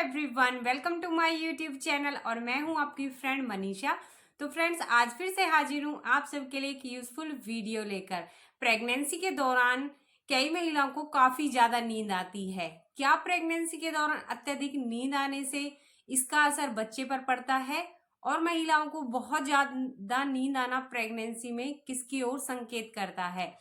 Everyone, welcome to my YouTube channel और मैं हूं आपकी फ्रेंड मनीषा। तो फ्रेंड्स, आज फिर से हाजिर हूं आप सबके लिए एक यूजफुल वीडियो लेकर। प्रेगनेंसी के दौरान कई महिलाओं को काफी ज्यादा नींद आती है। क्या प्रेगनेंसी के दौरान अत्यधिक नींद आने से इसका असर बच्चे पर पड़ता है? और महिलाओं को बहुत ज्यादा नींद आना प्रेगनेंसी में किसकी ओर संकेत करता है?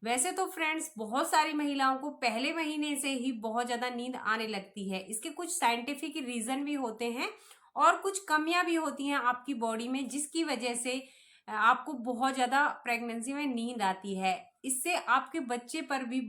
वैसे तो फ्रेंड्स, बहुत सारी महिलाओं को पहले महीने से ही बहुत ज्यादा नींद आने लगती है। इसके कुछ साइंटिफिक रीजन भी होते हैं और कुछ कमियां भी होती हैं आपकी बॉडी में, जिसकी वजह से आपको बहुत ज्यादा प्रेगनेंसी में नींद आती है। इससे आपके बच्चे पर भी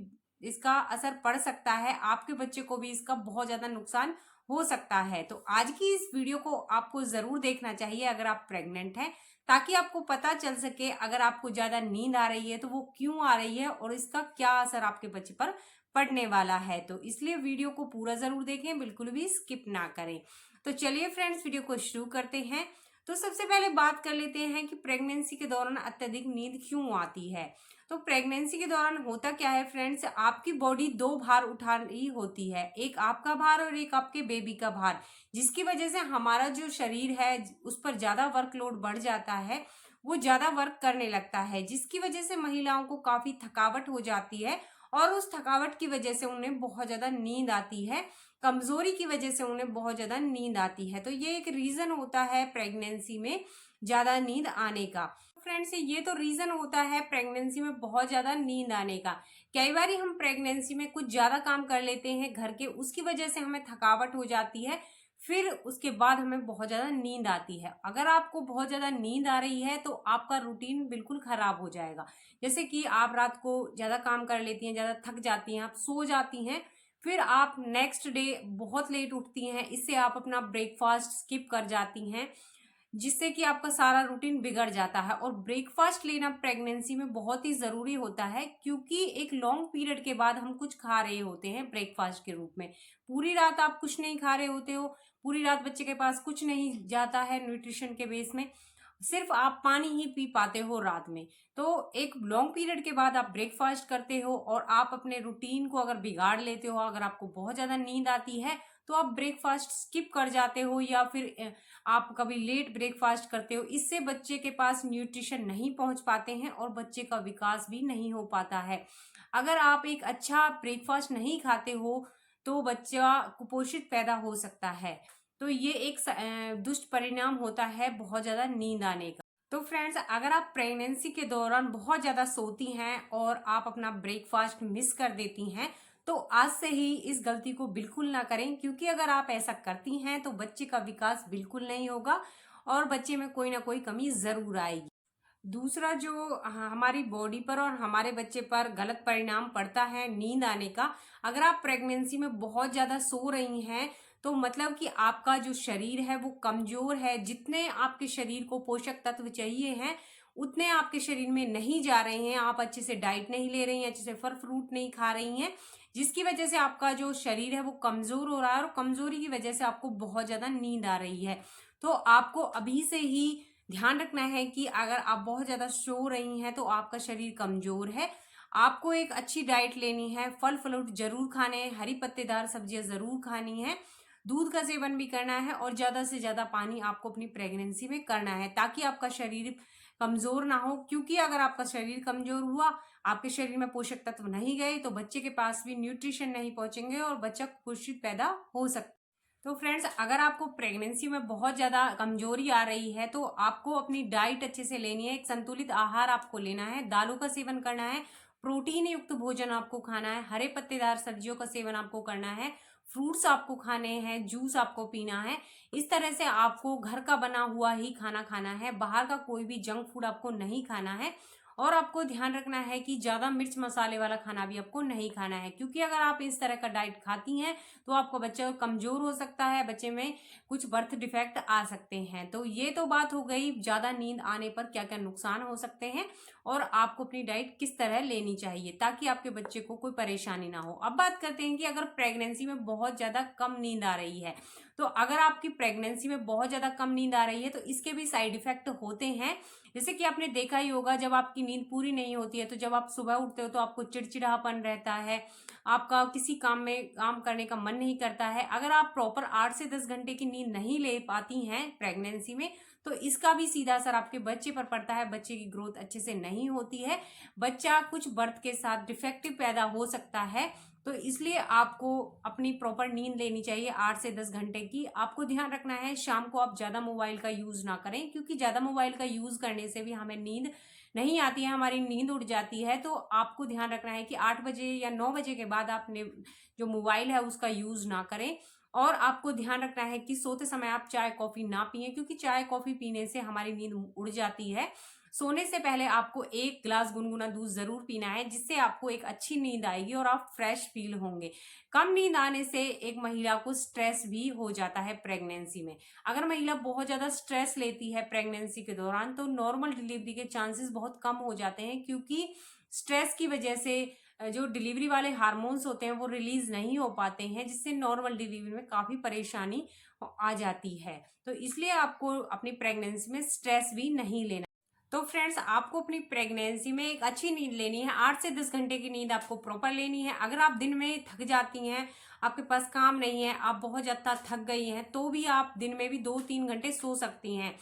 इसका असर पड़ सकता है, आपके बच्चे को भी इसका बहुत ज्यादा नुकसान हो सकता है। तो आज की इस वीडियो को आपको जरूर देखना चाहिए अगर आप प्रेग्नेंट हैं, ताकि आपको पता चल सके अगर आपको ज्यादा नींद आ रही है तो वो क्यों आ रही है और इसका क्या असर आपके बच्चे पर पड़ने वाला है। तो इसलिए वीडियो को पूरा जरूर देखें, बिल्कुल भी स्किप ना करें। तो चलिए फ्रेंड्स, वीडियो को शुरू करते हैं। तो सबसे पहले बात कर लेते हैं कि प्रेगनेंसी के दौरान अत्यधिक नींद क्यों आती है। तो प्रेगनेंसी के दौरान होता क्या है फ्रेंड्स, आपकी बॉडी दो भार उठा रही होती है, एक आपका भार और एक आपके बेबी का भार, जिसकी वजह से हमारा जो शरीर है उस पर ज्यादा वर्कलोड बढ़ जाता है, वो ज्यादा वर्क करने लगता है, जिसकी वजह से महिलाओं को काफी थकावट हो जाती है और उस थकावट की वजह से उन्हें बहुत ज्यादा नींद आती है। कमजोरी की वजह से उन्हें बहुत ज्यादा नींद आती है। तो ये एक रीजन होता है प्रेगनेंसी में ज्यादा नींद आने का। फ्रेंड्स, ये तो रीजन होता है प्रेगनेंसी में बहुत ज्यादा नींद आने का। कई बार हम प्रेगनेंसी में कुछ ज्यादा काम कर लेते हैं घर के, उसकी वजह से हमें थकावट हो जाती है, फिर उसके बाद हमें बहुत ज्यादा नींद आती है। अगर आपको बहुत ज्यादा नींद आ रही है तो आपका रूटीन बिल्कुल खराब हो जाएगा। जैसे कि आप रात को ज्यादा काम कर लेती हैं, ज्यादा थक जाती हैं, आप सो जाती हैं, फिर आप नेक्स्ट डे बहुत लेट उठती हैं, इससे आप अपना ब्रेकफास्ट स्किप कर जाती हैं, जिससे कि आपका सारा रूटीन बिगड़ जाता है। और ब्रेकफास्ट लेना प्रेगनेंसी में बहुत ही जरूरी होता है, क्योंकि एक लॉन्ग पीरियड के बाद हम कुछ खा रहे होते हैं ब्रेकफास्ट के रूप में। पूरी रात आप कुछ नहीं खा रहे होते हो, पूरी रात बच्चे के पास कुछ नहीं जाता है न्यूट्रिशन के बेस में, सिर्फ आप पानी ही पी पाते हो रात में। तो एक लॉन्ग पीरियड के बाद आप ब्रेकफास्ट करते हो और आप अपने रूटीन को अगर बिगाड़ लेते हो, अगर आपको बहुत ज्यादा नींद आती है तो आप ब्रेकफास्ट स्किप कर जाते हो या फिर आप कभी लेट ब्रेकफास्ट करते हो। इससे बच्चे के पास न्यूट्रिशन नहीं पहुंच पाते हैं और बच्चे का विकास भी नहीं हो पाता है। अगर आप एक अच्छा ब्रेकफास्ट नहीं खाते हो तो बच्चा कुपोषित पैदा हो सकता है। तो ये एक दुष्ट परिणाम होता है बहुत ज्यादा नींद आने का। तो फ्रेंड्स, अगर आप प्रेगनेंसी के दौरान बहुत ज्यादा सोती हैं और आप अपना ब्रेकफास्ट मिस कर देती हैं, तो आज से ही इस गलती को बिल्कुल ना करें, क्योंकि अगर आप ऐसा करती हैं तो बच्चे का विकास बिल्कुल नहीं होगा और बच्चे में कोई ना कोई कमी जरूर आएगी। दूसरा जो हमारी बॉडी पर और हमारे बच्चे पर गलत परिणाम पड़ता है नींद आने का, अगर आप प्रेगनेंसी में बहुत ज्यादा सो रही हैं तो मतलब कि आपका जो शरीर है वो कमजोर है। जितने आपके शरीर को पोषक तत्व चाहिए हैं उतने आपके शरीर में नहीं जा रहे हैं, आप अच्छे से डाइट नहीं ले रही हैं, अच्छे से फल फ्रूट नहीं खा रही हैं, जिसकी वजह से आपका जो शरीर है वो कमजोर हो रहा है और कमजोरी की वजह से आपको बहुत ज्यादा नींद आ रही है। तो आपको अभी से ही ध्यान रखना है कि अगर आप बहुत ज्यादा सो रही हैं तो आपका शरीर कमजोर है। आपको एक अच्छी डाइट लेनी है, फल फ्रूट जरूर खाने हैं, हरी पत्तेदार सब्जियां जरूर खानी है, दूध का सेवन भी करना है और ज्यादा से ज्यादा पानी आपको अपनी प्रेगनेंसी में करना है, ताकि आपका शरीर कमजोर ना हो। क्योंकि अगर आपका शरीर कमजोर हुआ, आपके शरीर में पोषक तत्व नहीं गए, तो बच्चे के पास भी न्यूट्रिशन नहीं पहुंचेंगे और बच्चा कुपोषित पैदा हो सकता है। तो फ्रेंड्स, अगर आपको प्रेगनेंसी में बहुत ज्यादा कमजोरी आ रही है तो आपको अपनी डाइट अच्छे से लेनी है, एक संतुलित आहार आपको लेना है, दालों का सेवन करना है, प्रोटीन युक्त भोजन आपको खाना है, हरे पत्तेदार सब्जियों का सेवन आपको करना है, फ्रूट्स आपको खाने हैं, जूस आपको पीना है। इस तरह से आपको घर का बना हुआ ही खाना खाना है, बाहर का कोई भी जंक फूड आपको नहीं खाना है। और आपको ध्यान रखना है कि ज्यादा मिर्च मसाले वाला खाना भी आपको नहीं खाना है, क्योंकि अगर आप इस तरह का डाइट खाती हैं तो आपका बच्चा कमजोर हो सकता है, बच्चे में कुछ बर्थ डिफेक्ट आ सकते हैं। तो ये तो बात हो गई ज्यादा नींद आने पर क्या क्या नुकसान हो सकते हैं और आपको अपनी डाइट किस तरह लेनी चाहिए ताकि आपके बच्चे को कोई परेशानी ना हो। अब बात करते हैं कि अगर प्रेगनेंसी में बहुत ज्यादा कम नींद आ रही है तो अगर आपकी प्रेगनेंसी में बहुत ज़्यादा कम नींद आ रही है तो इसके भी साइड इफेक्ट होते हैं। जैसे कि आपने देखा ही होगा, जब आपकी नींद पूरी नहीं होती है तो जब आप सुबह उठते हो तो आपको चिड़चिड़ापन रहता है, आपका किसी काम में काम करने का मन नहीं करता है। अगर आप प्रॉपर 8 से 10 घंटे की नींद नहीं ले पाती हैं प्रेगनेंसी में तो इसका भी सीधा असर आपके बच्चे पर पड़ता है। बच्चे की ग्रोथ अच्छे से नहीं होती है, बच्चा कुछ बर्थ के साथ डिफेक्टिव पैदा हो सकता है। तो इसलिए आपको अपनी प्रॉपर नींद लेनी चाहिए 8 से 10 घंटे की। आपको ध्यान रखना है शाम को आप ज़्यादा मोबाइल का यूज़ ना करें, क्योंकि ज़्यादा मोबाइल का यूज़ करने से भी हमें नींद नहीं आती है, हमारी नींद उड़ जाती है। तो आपको ध्यान रखना है कि 8 बजे या 9 बजे के बाद आपने जो मोबाइल है उसका यूज़ ना करें। और आपको ध्यान रखना है कि सोते समय आप चाय कॉफ़ी ना पिए, क्योंकि चाय कॉफ़ी पीने से हमारी नींद उड़ जाती है। सोने से पहले आपको 1 ग्लास गुनगुना दूध ज़रूर पीना है, जिससे आपको एक अच्छी नींद आएगी और आप फ्रेश फील होंगे। कम नींद आने से एक महिला को स्ट्रेस भी हो जाता है प्रेगनेंसी में। अगर महिला बहुत ज़्यादा स्ट्रेस लेती है प्रेगनेंसी के दौरान तो नॉर्मल डिलीवरी के चांसेस बहुत कम हो जाते हैं, क्योंकि स्ट्रेस की वजह से जो डिलीवरी वाले हार्मोन्स होते हैं वो रिलीज नहीं हो पाते हैं, जिससे नॉर्मल डिलीवरी में काफ़ी परेशानी आ जाती है। तो इसलिए आपको अपनी प्रेगनेंसी में स्ट्रेस भी नहीं लेना। तो फ्रेंड्स, आपको अपनी प्रेगनेंसी में एक अच्छी नींद लेनी है, 8 से 10 घंटे की नींद आपको प्रॉपर लेनी है। अगर आप दिन में थक जाती हैं, आपके पास काम नहीं है, आप बहुत ज़्यादा थक गई हैं, तो भी आप दिन में भी 2-3 घंटे सो सकती हैं।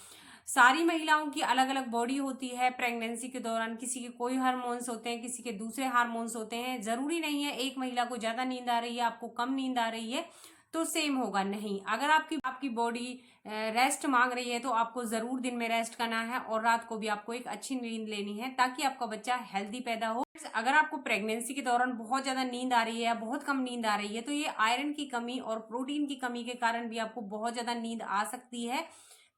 सारी महिलाओं की अलग अलग बॉडी होती है प्रेगनेंसी के दौरान, किसी के कोई हार्मोन्स होते हैं, किसी के दूसरे हार्मोन्स होते हैं। ज़रूरी नहीं है एक महिला को ज़्यादा नींद आ रही है, आपको कम नींद आ रही है तो सेम होगा, नहीं। अगर आपकी बॉडी रेस्ट मांग रही है तो आपको ज़रूर दिन में रेस्ट करना है और रात को भी आपको एक अच्छी नींद लेनी है, ताकि आपका बच्चा हेल्दी पैदा हो। अगर आपको प्रेगनेंसी के दौरान बहुत ज़्यादा नींद आ रही है या बहुत कम नींद आ रही है तो ये आयरन की कमी और प्रोटीन की कमी के कारण भी आपको बहुत ज़्यादा नींद आ सकती है।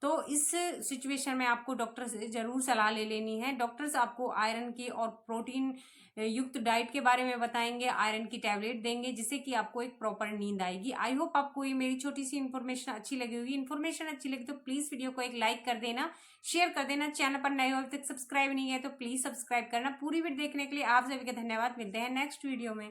तो इस सिचुएशन में आपको डॉक्टर से ज़रूर सलाह ले लेनी है। डॉक्टर्स आपको आयरन की और प्रोटीन युक्त डाइट के बारे में बताएंगे, आयरन की टैबलेट देंगे, जिससे कि आपको एक प्रॉपर नींद आएगी। आई होप आपको ये मेरी छोटी सी इन्फॉर्मेशन अच्छी लगी होगी। इन्फॉर्मेशन अच्छी लगी तो प्लीज़ वीडियो को एक लाइक कर देना, शेयर कर देना। चैनल पर नए हो अभी तक सब्सक्राइब नहीं है तो प्लीज़ सब्सक्राइब करना। पूरी वीडियो देखने के लिए आप सभी का धन्यवाद। मिलते हैं नेक्स्ट वीडियो में।